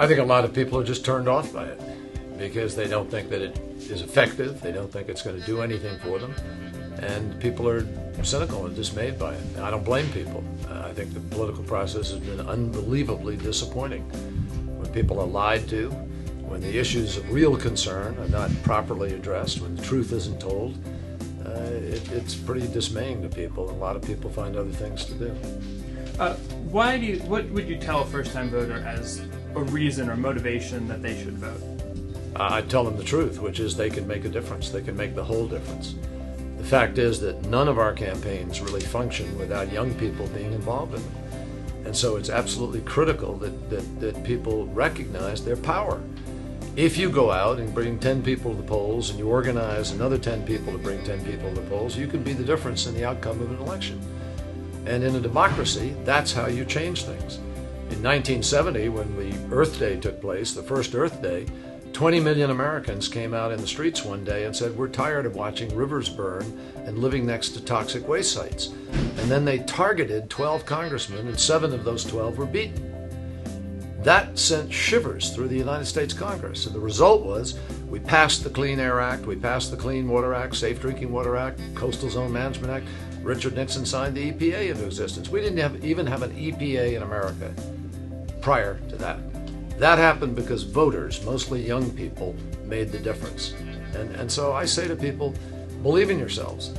I think a lot of people are just turned off by it because they don't think that it is effective. They don't think it's going to do anything for them. And people are cynical and dismayed by it. And I don't blame people. I think the political process has been unbelievably disappointing. When people are lied to, when the issues of real concern are not properly addressed, when the truth isn't told, it's pretty dismaying to people. A lot of people find other things to do. What would you tell a first-time voter as a reason or motivation that they should vote? I tell them the truth, which is they can make a difference. They can make the whole difference. The fact is that none of our campaigns really function without young people being involved in them. And so it's absolutely critical that people recognize their power. If you go out and bring 10 people to the polls and you organize another 10 people to bring 10 people to the polls, you can be the difference in the outcome of an election. And in a democracy, that's how you change things. In 1970, when the Earth Day took place, the first Earth Day, 20 million Americans came out in the streets one day and said, we're tired of watching rivers burn and living next to toxic waste sites. And then they targeted 12 congressmen, and 7 of those 12 were beaten. That sent shivers through the United States Congress. And the result was we passed the Clean Air Act, we passed the Clean Water Act, Safe Drinking Water Act, Coastal Zone Management Act. Richard Nixon signed the EPA into existence. We didn't even have an EPA in America prior to that. That happened because voters, mostly young people, made the difference. And so I say to people, believe in yourselves,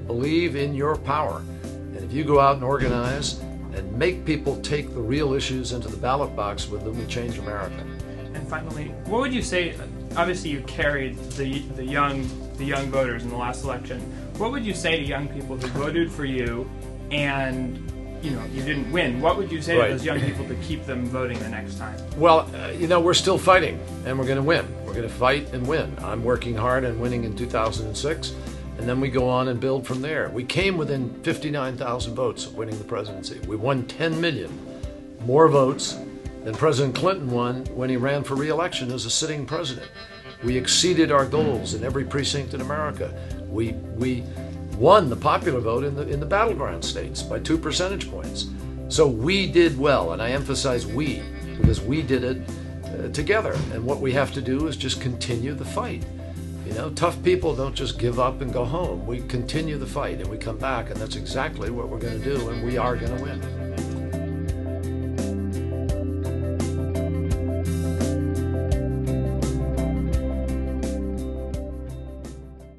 believe in your power. And if you go out and organize and make people take the real issues into the ballot box with them, we change America. And finally, what would you say, obviously you carried the young voters in the last election, what would you say to young people who voted for you and you didn't win? What would you say to those young people to keep them voting the next time? Well, we're still fighting, and we're going to win. We're going to fight and win. I'm working hard and winning in 2006, and then we go on and build from there. We came within 59,000 votes of winning the presidency. We won 10 million more votes than President Clinton won when he ran for re-election as a sitting president. We exceeded our goals in every precinct in America. We won the popular vote in the battleground states by 2 percentage points. So we did well, and I emphasize we, because we did it together. And what we have to do is just continue the fight. Tough people don't just give up and go home. We continue the fight, and we come back, and that's exactly what we're going to do, and we are going to win.